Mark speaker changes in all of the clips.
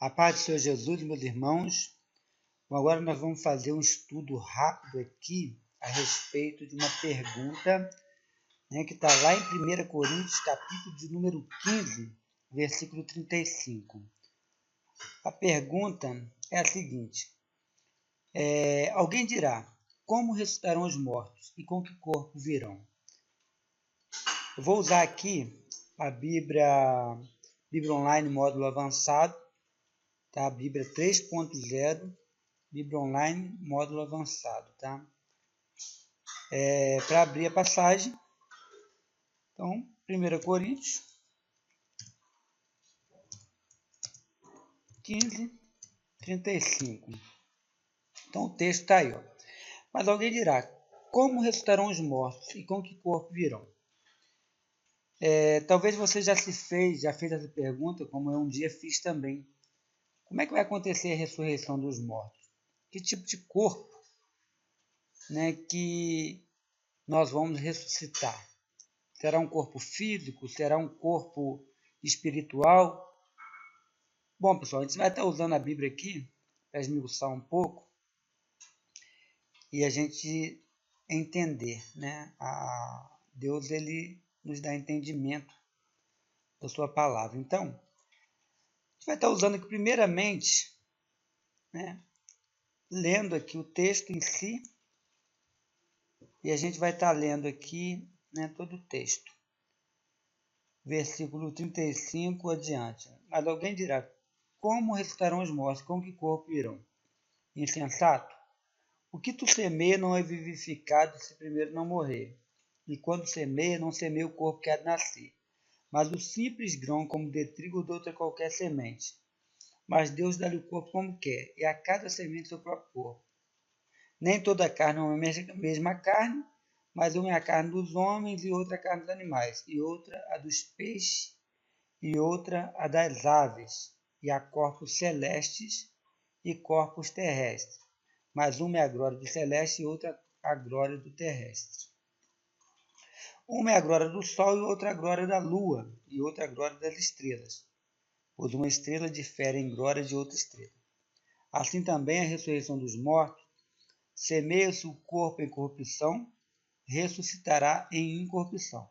Speaker 1: A paz do Senhor Jesus, meus irmãos. Agora nós vamos fazer um estudo rápido aqui a respeito de uma pergunta, que está lá em 1 Coríntios, capítulo de número 15, versículo 35. A pergunta é a seguinte: alguém dirá, como ressuscitarão os mortos e com que corpo virão? Eu vou usar aqui a Bíblia Online módulo avançado, tá? A Bíblia 3.0, Bíblia Online módulo avançado, tá? Para abrir a passagem, então, 1 Coríntios 15, 35. Então o texto está aí, ó. Mas alguém dirá, como ressuscitarão os mortos e com que corpo virão? Talvez você já fez essa pergunta, como eu um dia fiz também. Como é que vai acontecer a ressurreição dos mortos? Que tipo de corpo, que nós vamos ressuscitar? Será um corpo físico? Será um corpo espiritual? Bom, pessoal, a gente vai estar usando a Bíblia aqui para esmiuçar um pouco e a gente entender, Deus, ele nos dá entendimento da sua palavra. Então, a gente vai estar usando aqui primeiramente, lendo aqui o texto em si, e a gente vai estar lendo aqui, todo o texto. Versículo 35 adiante. Mas alguém dirá, como ressuscitarão os mortos? Com que corpo irão? Insensato? O que tu semeia não é vivificado se primeiro não morrer. E quando semeia, não semeia o corpo que há de nascer. Mas o simples grão, como de trigo, de outra qualquer semente. Mas Deus dá-lhe o corpo como quer, e a cada semente seu próprio corpo. Nem toda a carne é a mesma carne, mas uma é a carne dos homens, e outra a carne dos animais, e outra a dos peixes, e outra a das aves, e há corpos celestes e corpos terrestres. Mas uma é a glória do celeste e outra a glória do terrestre. Uma é a glória do sol e outra a glória da lua, e outra a glória das estrelas. Pois uma estrela difere em glória de outra estrela. Assim também a ressurreição dos mortos, semeia-se o corpo em corrupção, ressuscitará em incorrupção.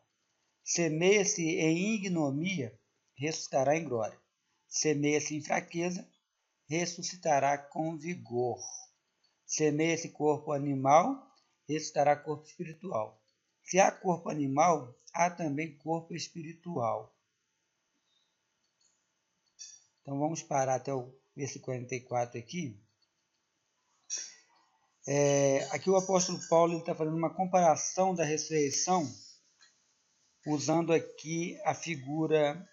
Speaker 1: Semeia-se em ignomia, ressuscitará em glória. Semeia-se em fraqueza, ressuscitará com vigor. Semeia-se corpo animal, ressuscitará corpo espiritual. Se há corpo animal, há também corpo espiritual. Então vamos parar até o versículo 44 aqui. Aqui o apóstolo Paulo está fazendo uma comparação da ressurreição, usando aqui a figura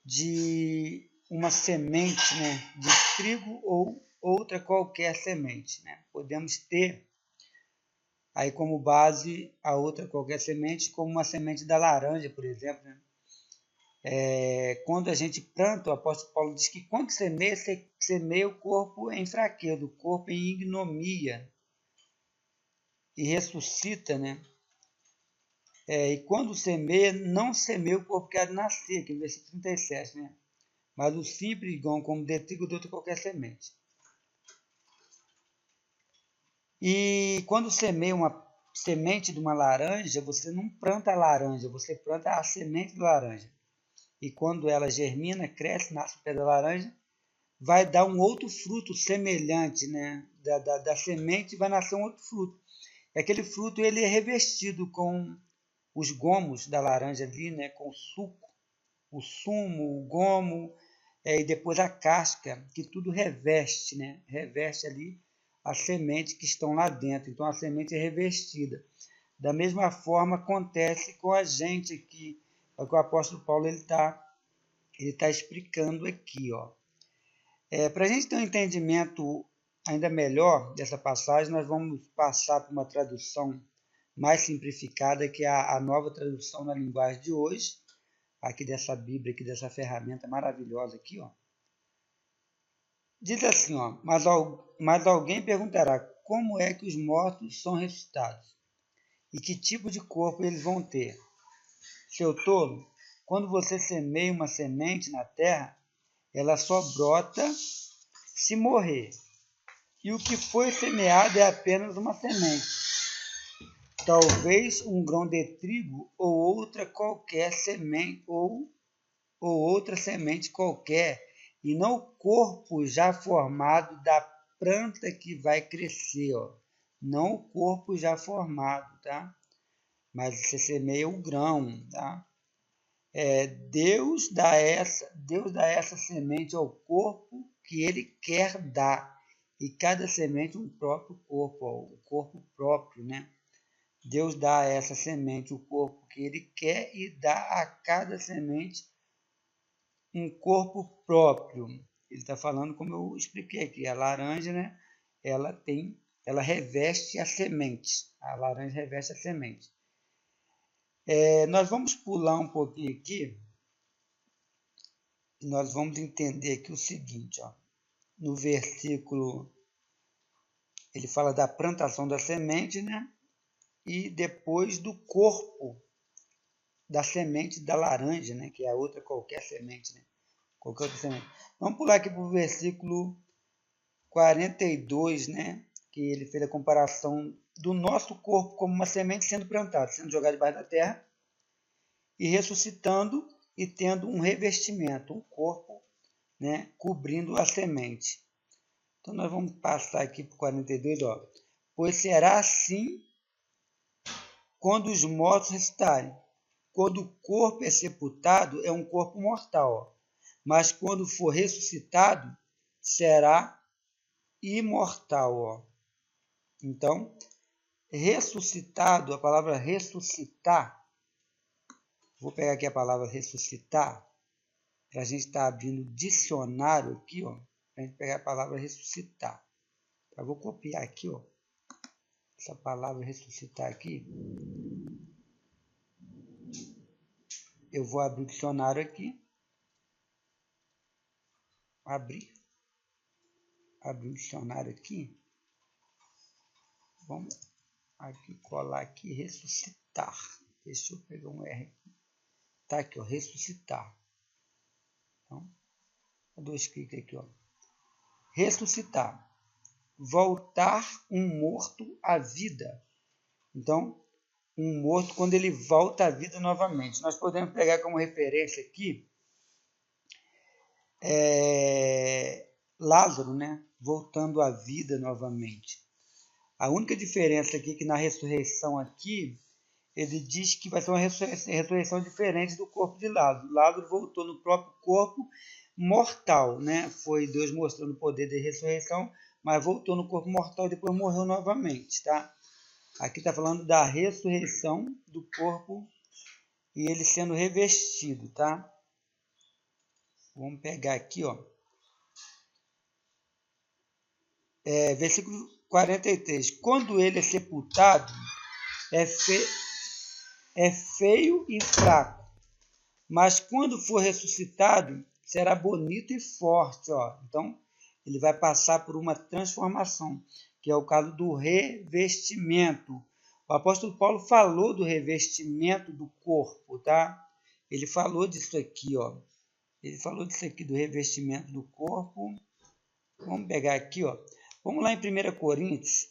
Speaker 1: de uma semente, de trigo ou outra qualquer semente. Podemos ter aí como base a outra qualquer semente, como uma semente da laranja, por exemplo. Quando a gente planta, o apóstolo Paulo diz que quando semeia, semeia o corpo em fraqueza, o corpo em ignomia, e ressuscita, e quando semeia, não semeia o corpo que há de nascer, que é o versículo 37, mas o simples grão, como de trigo de outra qualquer semente. E quando semeia uma semente de uma laranja, você não planta a laranja, você planta a semente de laranja. E quando ela germina, cresce, nasce o pé da laranja, vai dar um outro fruto semelhante, da semente vai nascer um outro fruto. E aquele fruto ele é revestido com os gomos da laranja ali, com o suco, o sumo, o gomo, e depois a casca, que tudo reveste, reveste ali as sementes que estão lá dentro. Então a semente é revestida. Da mesma forma acontece com a gente aqui, é o que o apóstolo Paulo ele tá explicando aqui, para a gente ter um entendimento ainda melhor dessa passagem, nós vamos passar por uma tradução mais simplificada, que é a nova tradução na linguagem de hoje, aqui dessa Bíblia, aqui dessa ferramenta maravilhosa aqui, Diz assim, mas alguém perguntará, como é que os mortos são ressuscitados? E que tipo de corpo eles vão ter? Seu tolo, quando você semeia uma semente na terra, ela só brota se morrer. E o que foi semeado é apenas uma semente. Talvez um grão de trigo ou outra qualquer semente ou outra semente qualquer, e não o corpo já formado da planta que vai crescer, ó. Não o corpo já formado, tá? Mas você semeia o grão, tá? Deus dá essa semente ao corpo que ele quer dar, e cada semente um próprio corpo, ó, o corpo próprio, né? Deus dá a essa semente o corpo que ele quer e dá a cada semente um corpo próprio. Ele está falando, como eu expliquei aqui, a laranja, né? Ela reveste a semente. A laranja reveste a semente. Nós vamos pular um pouquinho aqui e nós vamos entender aqui o seguinte, ó. No versículo, ele fala da plantação da semente, né? E depois do corpo da semente da laranja, né? Que é a outra qualquer semente, né? Qualquer outra semente. Vamos pular aqui para o versículo 42, né? Que ele fez a comparação do nosso corpo como uma semente sendo plantada, sendo jogada debaixo da terra e ressuscitando e tendo um revestimento, um corpo, né? Cobrindo a semente. Então nós vamos passar aqui para o 42, ó. Pois será assim quando os mortos ressuscitarem. Quando o corpo é sepultado, é um corpo mortal, ó. Mas quando for ressuscitado, será imortal, ó. Então, ressuscitado, a palavra ressuscitar, vou pegar aqui a palavra ressuscitar, para a gente estar abrindo o dicionário aqui, ó, para a gente pegar a palavra ressuscitar. Eu vou copiar aqui, ó, essa palavra ressuscitar aqui. Eu vou abrir o dicionário aqui. Abrir o dicionário aqui. Vamos aqui colar aqui, ressuscitar. Deixa eu pegar um R aqui. Tá aqui, ó, ressuscitar. Então, eu dou clique aqui, ó. Ressuscitar. Voltar um morto à vida. Então, um morto quando ele volta à vida novamente. Nós podemos pegar como referência aqui Lázaro, né? Voltando à vida novamente. A única diferença aqui é que na ressurreição aqui, ele diz que vai ser uma ressurreição diferente do corpo de Lázaro. Lázaro voltou no próprio corpo mortal, né? Foi Deus mostrando o poder da ressurreição, mas voltou no corpo mortal e depois morreu novamente, tá? Aqui está falando da ressurreição do corpo e ele sendo revestido, tá? Vamos pegar aqui, ó. Versículo 43. Quando ele é sepultado, é feio e fraco, mas quando for ressuscitado, será bonito e forte, ó. Então, ele vai passar por uma transformação, que é o caso do revestimento. O apóstolo Paulo falou do revestimento do corpo, tá? Ele falou disso aqui, ó. Ele falou disso aqui do revestimento do corpo. Vamos pegar aqui, ó. Vamos lá em 1 Coríntios,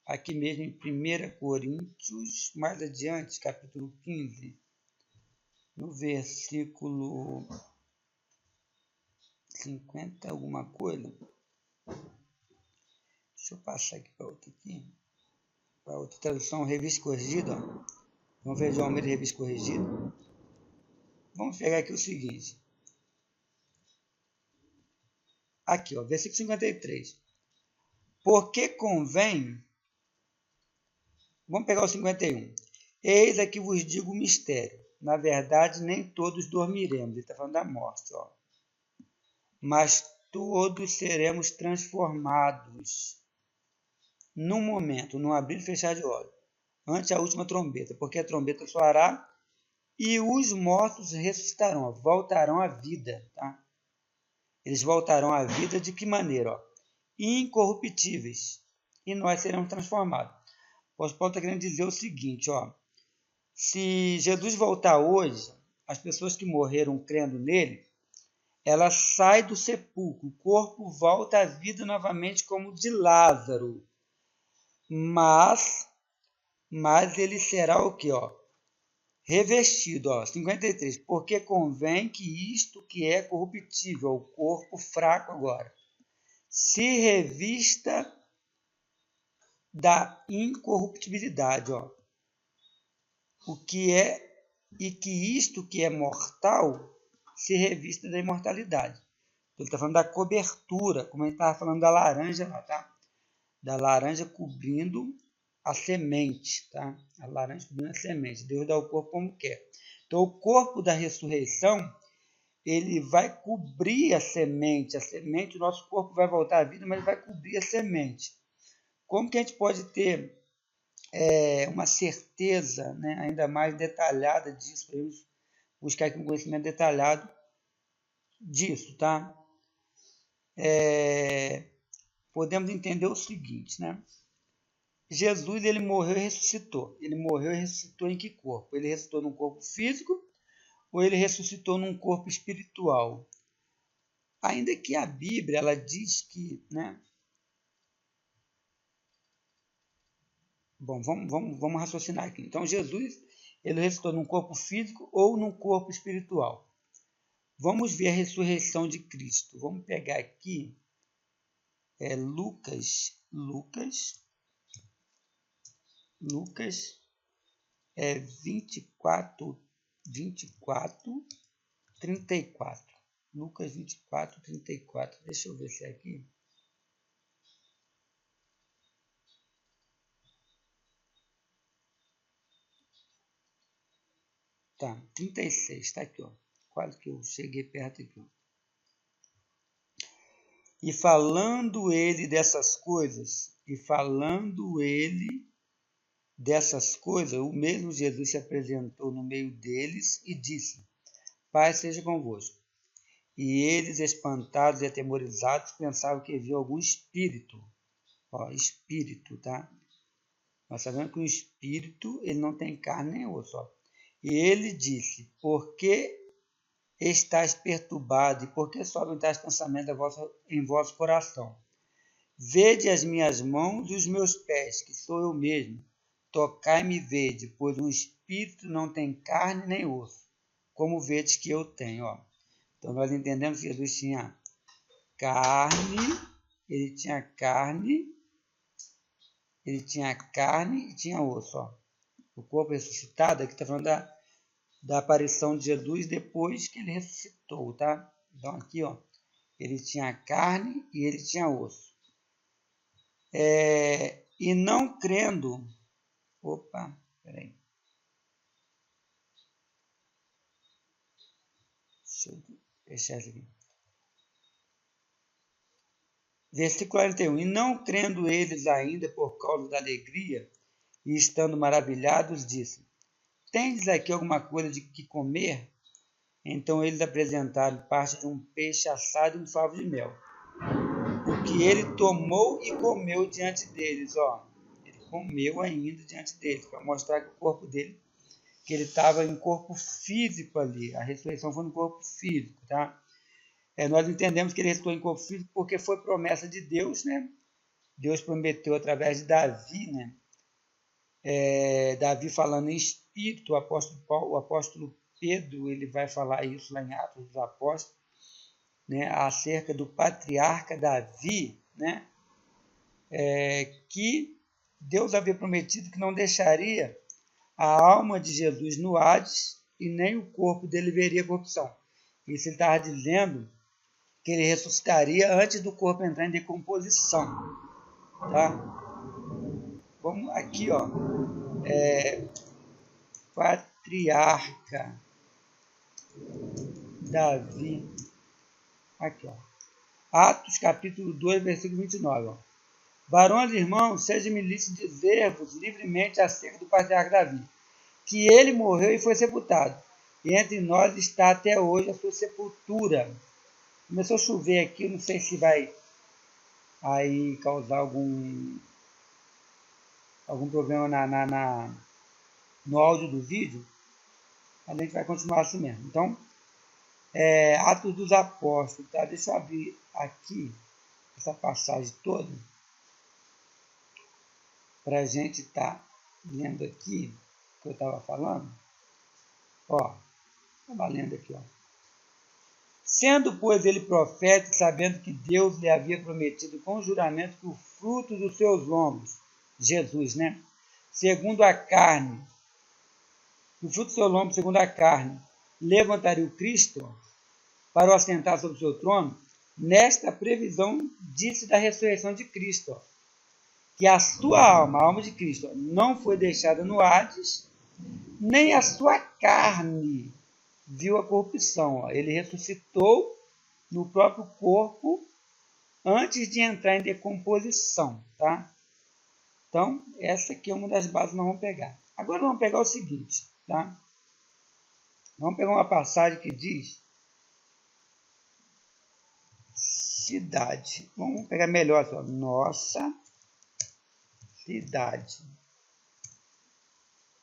Speaker 1: aqui mesmo em 1 Coríntios, mais adiante, capítulo 15, no versículo 50, alguma coisa. Deixa eu passar aqui para outra aqui. Para outra tradução, revista corrigida, ó. Vamos ver de Almeida, revista corrigida. Vamos pegar aqui o seguinte. Aqui, ó, versículo 53. Porque convém... Vamos pegar o 51. Eis aqui vos digo o mistério. Na verdade, nem todos dormiremos. Ele está falando da morte, ó. Mas todos seremos transformados num momento, num abrir e fechar de olhos, ante a última trombeta, porque a trombeta soará e os mortos ressuscitarão, ó, voltarão à vida, tá? Eles voltarão à vida de que maneira? Ó? Incorruptíveis, e nós seremos transformados. O apóstolo Paulo está querendo dizer o seguinte, ó, se Jesus voltar hoje, as pessoas que morreram crendo nele, ela sai do sepulcro, o corpo volta à vida novamente como de Lázaro, mas ele será o que, ó? Revestido, ó, 53, porque convém que isto que é corruptível, o corpo fraco agora, se revista da incorruptibilidade, ó. O que é, e que isto que é mortal se revista da imortalidade. Ele está falando da cobertura, como ele estava falando da laranja lá, tá? Da laranja cobrindo a semente, tá? A laranja cobrindo a semente. Deus dá o corpo como quer. Então, o corpo da ressurreição, ele vai cobrir a semente. A semente, o nosso corpo vai voltar à vida, mas vai cobrir a semente. Como que a gente pode ter uma certeza, né, ainda mais detalhada disso? Podemos buscar aqui um conhecimento detalhado disso, tá? Podemos entender o seguinte, né? Jesus, ele morreu e ressuscitou. Ele morreu e ressuscitou em que corpo? Ele ressuscitou num corpo físico ou ele ressuscitou num corpo espiritual? Ainda que a Bíblia, ela diz que, né? Bom, vamos raciocinar aqui. Então, Jesus, ele ressuscitou num corpo físico ou num corpo espiritual? Vamos ver a ressurreição de Cristo. Vamos pegar aqui Lucas 24, 34. Lucas 24, 34. Deixa eu ver se é aqui. Tá, 36, tá aqui, ó. Quase que eu cheguei perto aqui, ó. E falando ele dessas coisas, o mesmo Jesus se apresentou no meio deles e disse: Paz seja convosco. E eles, espantados e atemorizados, pensavam que viam algum espírito. Ó, espírito, tá? Nós sabemos que o espírito, ele não tem carne nem osso, ó. E ele disse: Por que estáis perturbados e por que sobem tais pensamentos em vosso coração? Vede as minhas mãos e os meus pés, que sou eu mesmo. Tocai-me e vede, pois um espírito não tem carne nem osso, como vedes que eu tenho. Ó. Então nós entendemos que Jesus tinha carne, ele tinha carne e tinha osso. Ó. O corpo ressuscitado, aqui está falando da aparição de Jesus depois que ele ressuscitou, tá? Então aqui, ó, ele tinha carne e ele tinha osso. E não crendo... Opa, peraí. Deixa eu fechar isso aqui. Versículo 41. E não crendo eles ainda por causa da alegria e estando maravilhados, disse: Tendes aqui alguma coisa de que comer? Então eles apresentaram parte de um peixe assado e um favo de mel. O que ele tomou e comeu diante deles, ó. Ele comeu ainda diante deles, para mostrar que o corpo dele, que ele estava em corpo físico ali. A ressurreição foi no corpo físico, tá? Nós entendemos que ele ressuscitou em corpo físico porque foi promessa de Deus, né? Deus prometeu através de Davi, né? Davi falando em espírito, o apóstolo Pedro, ele vai falar isso lá em Atos dos Apóstolos, né? Acerca do patriarca Davi, né? Que Deus havia prometido que não deixaria a alma de Jesus no Hades e nem o corpo dele veria corrupção. Isso ele estava dizendo que ele ressuscitaria antes do corpo entrar em decomposição. Tá? Vamos aqui, ó. Patriarca Davi. Aqui, ó. Atos capítulo 2, versículo 29. Ó. Varões e irmãos, seja-me lícito dizer-vos livremente acerca do patriarca Davi, que ele morreu e foi sepultado. E entre nós está até hoje a sua sepultura. Começou a chover aqui, não sei se vai aí causar algum problema no áudio do vídeo, a gente vai continuar assim mesmo. Então, Atos dos Apóstolos, tá? Deixa eu abrir aqui essa passagem toda para a gente estar lendo aqui o que eu estava falando. Ó, estava lendo aqui, ó. Sendo, pois, ele profeta, sabendo que Deus lhe havia prometido com juramento que o fruto dos seus lombos, Jesus, né? Segundo a carne, o fruto do seu lombo, segundo a carne, levantaria o Cristo para o assentar sobre o seu trono, nesta previsão disse da ressurreição de Cristo, ó, que a sua alma, a alma de Cristo, ó, não foi deixada no Hades, nem a sua carne viu a corrupção. Ó. Ele ressuscitou no próprio corpo antes de entrar em decomposição, tá? Então, essa aqui é uma das bases que nós vamos pegar. Agora vamos pegar o seguinte, tá? Vamos pegar uma passagem que diz cidade. Vamos pegar melhor só. Nossa cidade.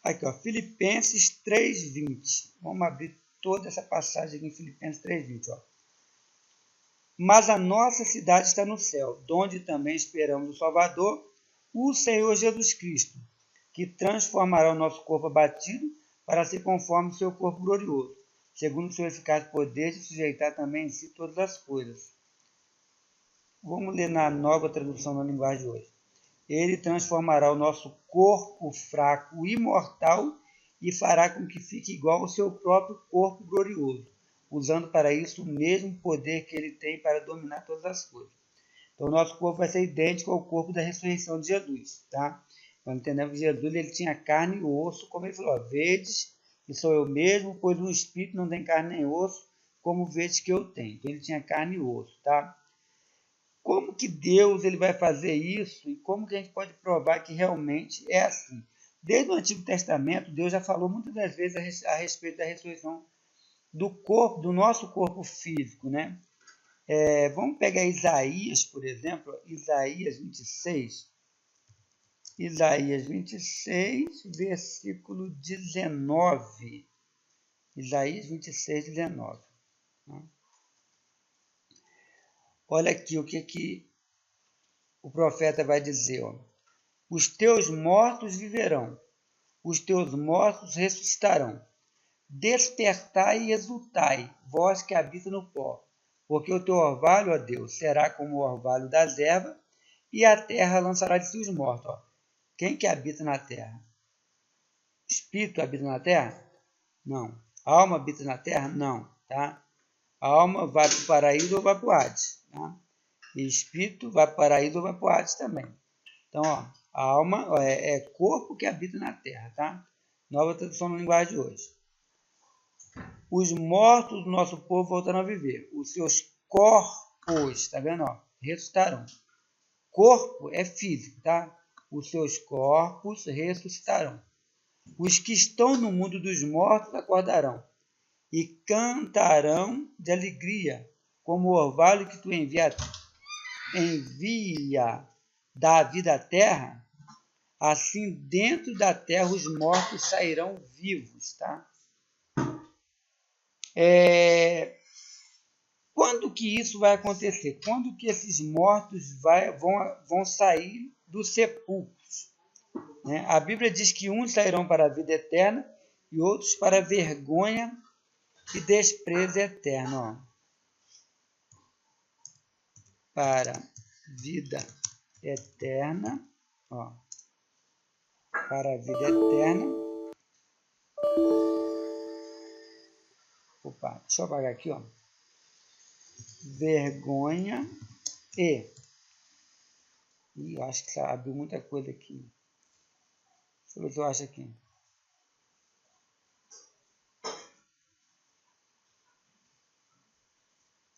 Speaker 1: Aqui, ó, Filipenses 3:20. Vamos abrir toda essa passagem aqui em Filipenses 3:20, ó. Mas a nossa cidade está no céu, donde também esperamos o Salvador, o Senhor Jesus Cristo, que transformará o nosso corpo abatido para ser conforme o seu corpo glorioso, segundo o seu eficaz poder de sujeitar também em si todas as coisas. Vamos ler na nova tradução da linguagem de hoje. Ele transformará o nosso corpo fraco e mortal e fará com que fique igual ao seu próprio corpo glorioso, usando para isso o mesmo poder que ele tem para dominar todas as coisas. Então, o nosso corpo vai ser idêntico ao corpo da ressurreição de Jesus, tá? Nós entendemos que Jesus ele tinha carne e osso, como ele falou, vedes que sou eu mesmo, pois o Espírito não tem carne nem osso, como vedes que eu tenho. Então, ele tinha carne e osso, tá? Como que Deus ele vai fazer isso e como que a gente pode provar que realmente é assim? Desde o Antigo Testamento, Deus já falou muitas das vezes a respeito da ressurreição do corpo, do nosso corpo físico, né? Vamos pegar Isaías, por exemplo, Isaías 26. Isaías 26, versículo 19. Isaías 26, 19. Né? Olha aqui o que o profeta vai dizer. Ó. Os teus mortos viverão, os teus mortos ressuscitarão. Despertai e exultai, vós que habita no pó, porque o teu orvalho, ó Deus, será como o orvalho das ervas, e a terra lançará de si os mortos. Ó. Quem que habita na terra? Espírito habita na terra? Não. Alma habita na terra? Não. Tá? A alma vai para o paraíso ou vai para o Hades. Tá? E espírito vai para o paraíso ou vai para o Hades também. Então, ó, a alma é corpo que habita na terra. Tá? Nova tradução na linguagem de hoje. Os mortos do nosso povo voltarão a viver. Os seus corpos, tá vendo? Ó, ressuscitarão. Corpo é físico, tá? Os seus corpos ressuscitarão. Os que estão no mundo dos mortos acordarão e cantarão de alegria, como o orvalho que tu envia da vida à terra, assim dentro da terra os mortos sairão vivos, tá? Quando que isso vai acontecer? Quando que esses mortos vão sair dos sepulcros? Né? A Bíblia diz que uns sairão para a vida eterna e outros para a vergonha e desprezo eterno. Ó. Para vida eterna. Ó. Para a vida eterna. Opa, deixa eu apagar aqui. Ó. Vergonha e... eu acho que abriu muita coisa aqui. Deixa eu ver o que eu acho aqui.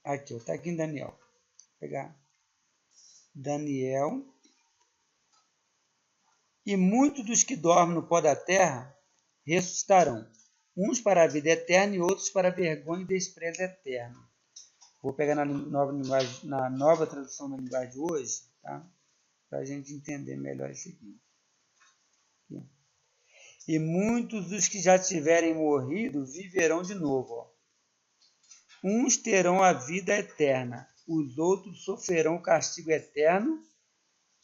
Speaker 1: Aqui, está aqui em Daniel. Vou pegar Daniel. E muitos dos que dormem no pó da terra ressuscitarão, uns para a vida eterna e outros para a vergonha e desprezo eterno. Vou pegar na nova tradução da linguagem de hoje, tá? Para a gente entender melhor isso aqui. E muitos dos que já tiverem morrido viverão de novo. Ó. uns terão a vida eterna, os outros sofrerão o castigo eterno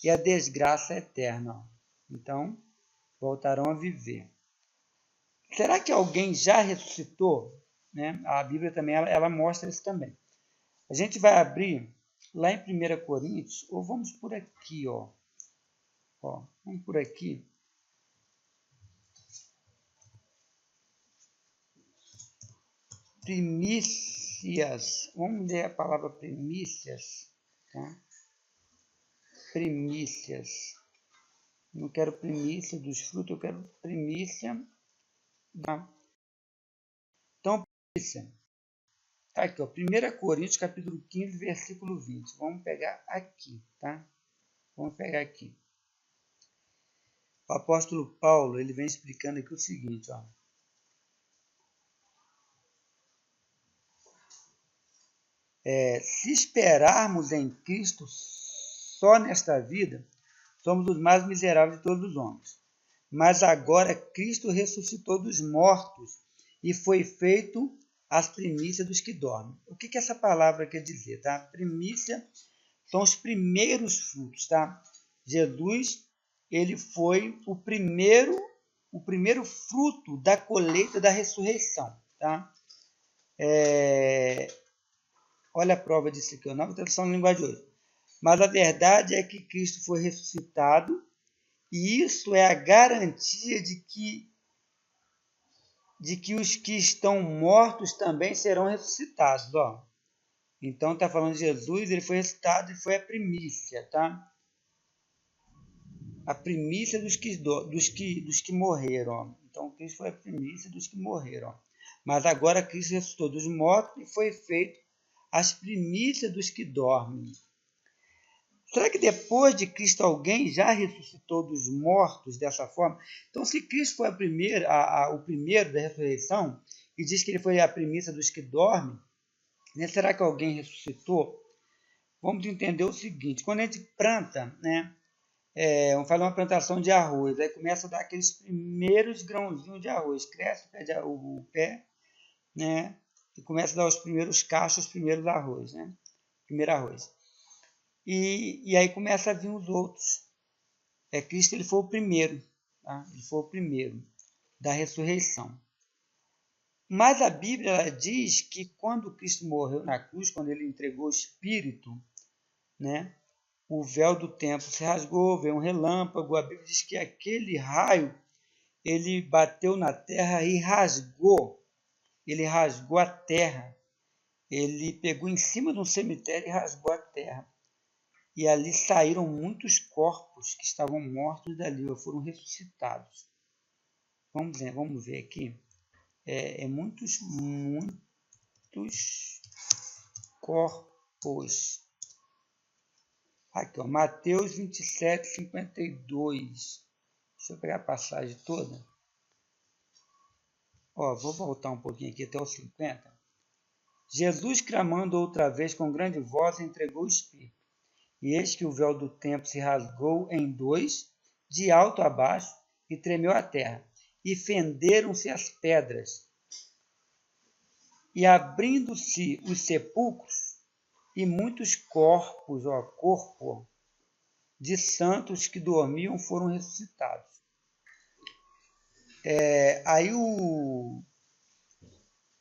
Speaker 1: e a desgraça eterna. Então, voltarão a viver. Será que alguém já ressuscitou? Né? A Bíblia também ela mostra isso também. A gente vai abrir lá em 1 Coríntios, ou vamos por aqui, ó. Vamos por aqui. Primícias. Vamos ler a palavra primícias. Tá? Primícias. Não quero primícia dos frutos, eu quero primícia da... Então, primícia. Tá aqui, ó, 1 Coríntios, capítulo 15, versículo 20. Vamos pegar aqui, tá? Vamos pegar aqui. O apóstolo Paulo, ele vem explicando aqui o seguinte, ó. Se esperarmos em Cristo só nesta vida, somos os mais miseráveis de todos os homens. Mas agora Cristo ressuscitou dos mortos e foi feito as primícias dos que dormem. O que essa palavra quer dizer? Tá? Primícia são os primeiros frutos. Tá? Jesus, ele foi o primeiro fruto da colheita da ressurreição. Tá? Olha a prova disso aqui, a nova tradução da linguagem de hoje. Mas a verdade é que Cristo foi ressuscitado, e isso é a garantia de que os que estão mortos também serão ressuscitados. Ó. Então está falando de Jesus, ele foi ressuscitado e foi a primícia, tá? A primícia dos que morreram. Ó. Então Cristo foi a primícia dos que morreram. Ó. Mas agora Cristo ressuscitou dos mortos e foi feito as primícias dos que dormem. Será que depois de Cristo alguém já ressuscitou dos mortos dessa forma? Então, se Cristo foi o primeiro da ressurreição, e diz que ele foi a primícia dos que dormem, né? Será que alguém ressuscitou? Vamos entender o seguinte, quando a gente planta, né, faz uma plantação de arroz, aí começa a dar aqueles primeiros grãozinhos de arroz, cresce o pé, né, e começa a dar os primeiros cachos, os primeiros arroz, né, primeiro arroz. E aí começa a vir os outros. Cristo ele foi o primeiro, tá? Ele foi o primeiro da ressurreição. Mas a Bíblia ela diz que quando Cristo morreu na cruz, quando ele entregou o Espírito, né, o véu do templo se rasgou, veio um relâmpago. A Bíblia diz que aquele raio ele bateu na terra e rasgou. Ele rasgou a terra. Ele pegou em cima de um cemitério e rasgou a terra. E ali saíram muitos corpos que estavam mortos dali, foram ressuscitados. Vamos ver aqui. Muitos corpos. Aqui, ó, Mateus 27, 52. Deixa eu pegar a passagem toda. Vou voltar um pouquinho aqui até os 50. Jesus, clamando outra vez com grande voz, entregou o Espírito. E eis que o véu do templo se rasgou em dois, de alto a baixo, e tremeu a terra. E fenderam-se as pedras. E abrindo-se os sepulcros, e muitos corpos, corpo de santos que dormiam foram ressuscitados. Aí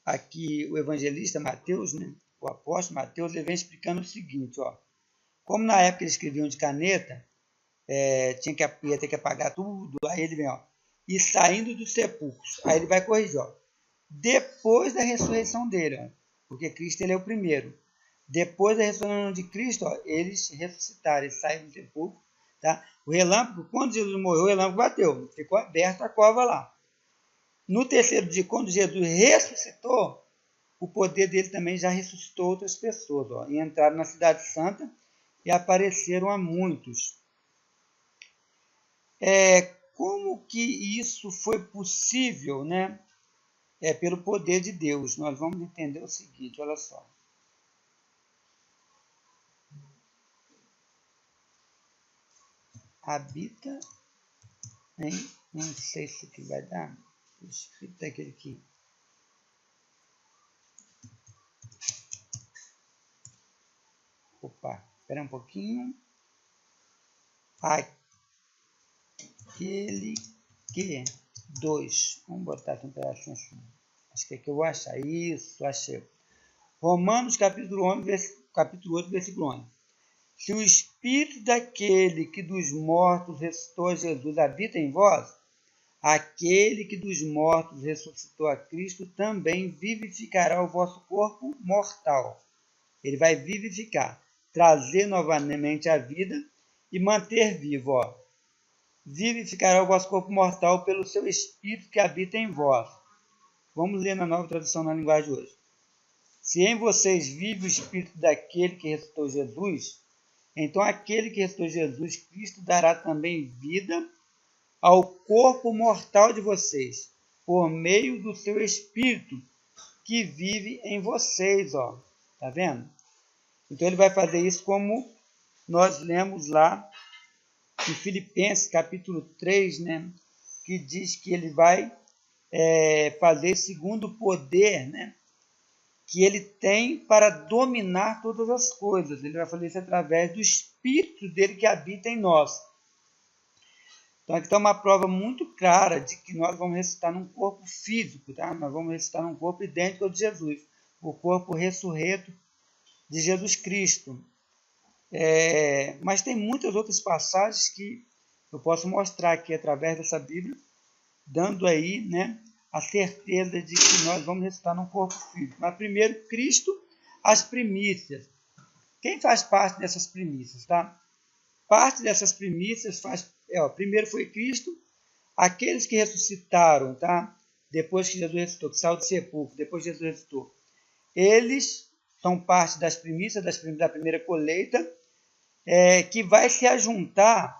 Speaker 1: aqui o evangelista Mateus, né, o apóstolo Mateus, ele vem explicando o seguinte, ó. Como na época eles escreviam de caneta, ia ter que apagar tudo, aí ele vem, ó, e saindo dos sepulcros, aí ele vai corrigir, ó, depois da ressurreição dele, ó, porque Cristo ele é o primeiro. Depois da ressurreição de Cristo, ó, eles ressuscitaram, eles saíram do sepulcro, tá? O relâmpago, quando Jesus morreu, o relâmpago bateu, ficou aberta a cova lá. No terceiro dia, quando Jesus ressuscitou, o poder dele também já ressuscitou outras pessoas, ó, e entraram na cidade santa e apareceram a muitos. Como que isso foi possível, né? Pelo poder de Deus. Nós vamos entender o seguinte, olha só. Habita em, não sei se aqui vai dar, o Espírito daquele que Opa, espera um pouquinho. Aquele que 2. Vamos botar aqui um pedacinho assim. Acho que aqui eu vou achar. Isso, achei. Romanos capítulo 8, versículo 11. Se o Espírito daquele que dos mortos ressuscitou a Jesus habita em vós, aquele que dos mortos ressuscitou a Cristo também vivificará o vosso corpo mortal. Ele vai vivificar, trazer novamente a vida e manter vivo. Vivificará o vosso corpo mortal pelo seu Espírito que habita em vós. Vamos ler na Nova Tradução na linguagem de hoje. Se em vocês vive o Espírito daquele que ressuscitou Jesus, então aquele que ressuscitou Jesus Cristo dará também vida ao corpo mortal de vocês, por meio do seu Espírito que vive em vocês. Tá vendo? Então ele vai fazer isso como nós lemos lá em Filipenses capítulo 3, né? Que diz que ele vai fazer segundo o poder, né? Que ele tem para dominar todas as coisas. Ele vai fazer isso através do Espírito dele que habita em nós. Então aqui está uma prova muito clara de que nós vamos ressuscitar num corpo físico, tá? Nós vamos ressuscitar num corpo idêntico ao de Jesus, o corpo ressurreto de Jesus Cristo. Mas tem muitas outras passagens que eu posso mostrar aqui através dessa Bíblia, dando aí, né, a certeza de que nós vamos ressuscitar num corpo físico. Mas primeiro, Cristo, as primícias. Quem faz parte dessas primícias, tá? Parte dessas primícias primeiro foi Cristo, aqueles que ressuscitaram, tá? Depois que Jesus ressuscitou, que saiu do sepulcro, depois que Jesus ressuscitou. Eles são parte das primícias da primeira colheita, que vai se ajuntar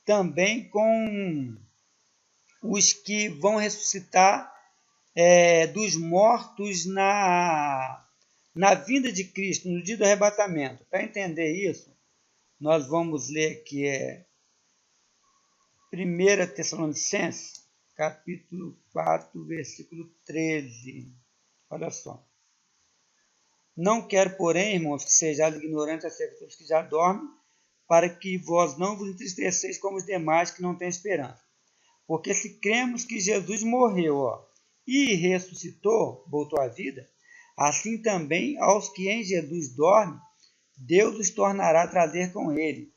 Speaker 1: também com os que vão ressuscitar dos mortos na vinda de Cristo, no dia do arrebatamento. Para entender isso, nós vamos ler aqui 1 Tessalonicenses, capítulo 4, versículo 13. Olha só. Não quero, porém, irmãos, que sejais ignorantes acerca dos que já dormem, para que vós não vos entristeceis como os demais que não têm esperança. Porque se cremos que Jesus morreu e ressuscitou, voltou à vida, assim também aos que em Jesus dormem, Deus os tornará a trazer com ele.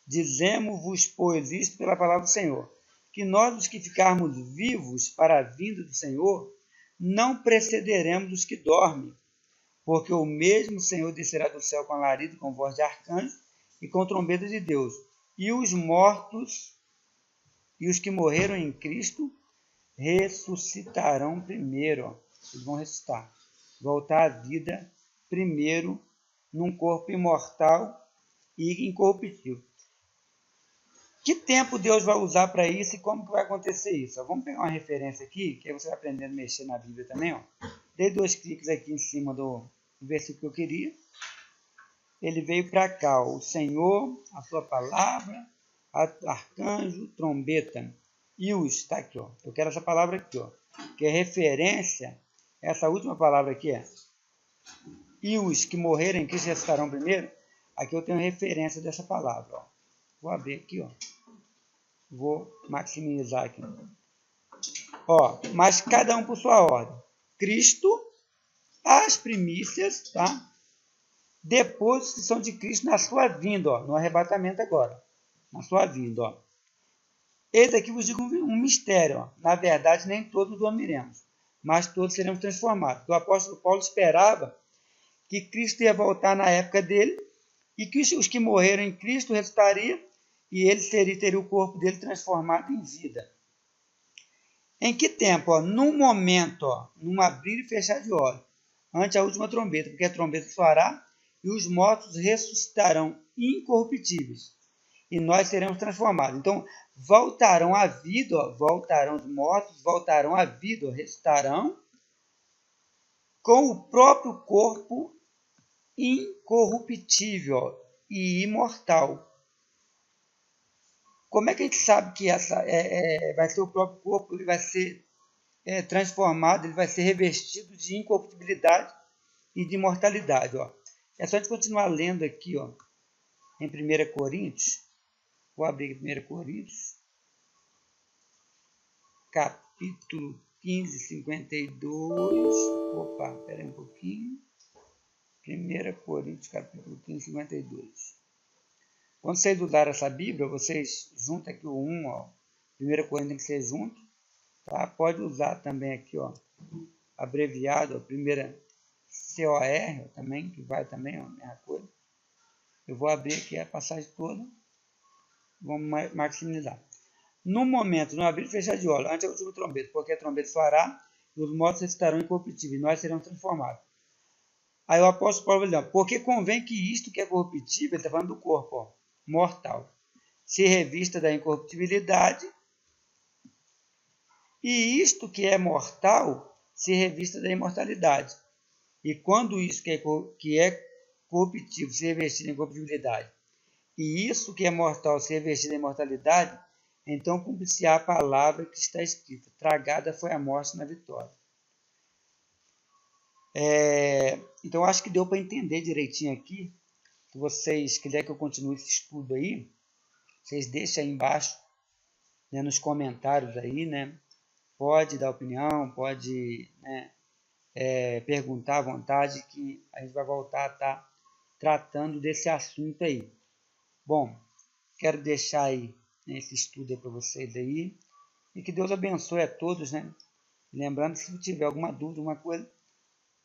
Speaker 1: Dizemos-vos, pois, isto pela palavra do Senhor, que nós, os que ficarmos vivos para a vinda do Senhor, não precederemos os que dormem, porque o mesmo Senhor descerá do céu com alarido, com voz de arcanjo e com trombeta de Deus, e os mortos e os que morreram em Cristo ressuscitarão primeiro. Eles vão ressuscitar, voltar à vida primeiro num corpo imortal e incorruptível. Que tempo Deus vai usar para isso e como que vai acontecer isso? Vamos pegar uma referência aqui, que aí você vai aprendendo a mexer na Bíblia também. Dei 2 cliques aqui em cima do versículo que eu queria. Ele veio para cá, o Senhor, a sua palavra, arcanjo, trombeta. Ius, está aqui, eu quero essa palavra aqui, que é referência, essa última palavra aqui e os que morrerem em Cristo ressuscitarão primeiro. Aqui eu tenho referência dessa palavra, Vou abrir aqui, Vou maximizar aqui. Mas cada um por sua ordem. Cristo, as primícias, tá? Depois que são de Cristo na sua vinda, no arrebatamento agora, na sua vinda, Eis aqui vos digo um mistério, Na verdade, nem todos dormiremos, mas todos seremos transformados. O apóstolo Paulo esperava que Cristo ia voltar na época dele e que os que morreram em Cristo ressuscitariam e ele teria o corpo dele transformado em vida. Em que tempo? Num momento, num abrir e fechar de olhos, ante a última trombeta, porque a trombeta soará e os mortos ressuscitarão incorruptíveis e nós seremos transformados. Então, voltarão à vida, voltarão os mortos, voltarão à vida, ressuscitarão com o próprio corpo incorruptível e imortal. Como é que a gente sabe que essa vai ser o próprio corpo, ele vai ser transformado, ele vai ser revestido de incorruptibilidade e de imortalidade? É só a gente continuar lendo aqui, ó, em 1 Coríntios. Vou abrir aqui 1 Coríntios, capítulo 15, 52. Opa, espera aí um pouquinho. 1 Coríntios, capítulo 15, 52. Quando vocês usarem essa Bíblia, vocês juntam aqui o 1, ó. 1 Coríntios tem que ser junto, tá? Pode usar também aqui, ó, abreviado, a primeira COR também, que vai também, ó, a mesma coisa. Eu vou abrir aqui a passagem toda. Vamos maximizar. No momento, não abrir e fechar de olho, antes eu último trombeta, porque a trombeta soará e os mortos estarão incorruptíveis, e nós seremos transformados. Aí o apóstolo Paulo vai dizer, porque convém que isto que é corruptível, ele está falando do corpo, ó, mortal, se revista da incorruptibilidade, e isto que é mortal se revista da imortalidade. E quando isso que é corruptível se revestir da incorruptibilidade, e isso que é mortal se revestir da imortalidade, então cumpre-se a palavra que está escrita, tragada foi a morte na vitória. Então acho que deu para entender direitinho aqui. Se vocês quiserem que eu continue esse estudo aí, vocês deixem aí embaixo, né, nos comentários aí, né? Pode dar opinião, pode, né, perguntar à vontade, que a gente vai voltar a estar tratando desse assunto aí. Bom, quero deixar aí, né, esse estudo aí para vocês aí, e que Deus abençoe a todos, né? Lembrando que se tiver alguma dúvida, alguma coisa,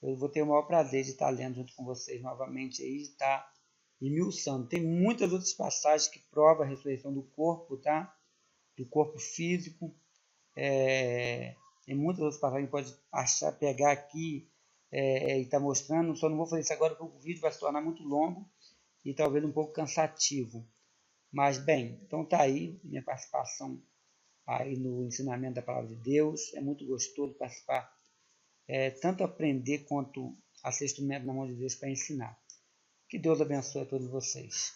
Speaker 1: eu vou ter o maior prazer de estar lendo junto com vocês novamente aí, de estar esmiuçando. Tem muitas outras passagens que provam a ressurreição do corpo, tá? Do corpo físico. Tem muitas outras passagens que pode achar, pegar aqui e estar mostrando. Só não vou fazer isso agora porque o vídeo vai se tornar muito longo e talvez um pouco cansativo. Mas, bem, então tá aí minha participação aí no ensinamento da Palavra de Deus. É muito gostoso participar, tanto aprender quanto a ser instrumento na mão de Deus para ensinar. Que Deus abençoe a todos vocês.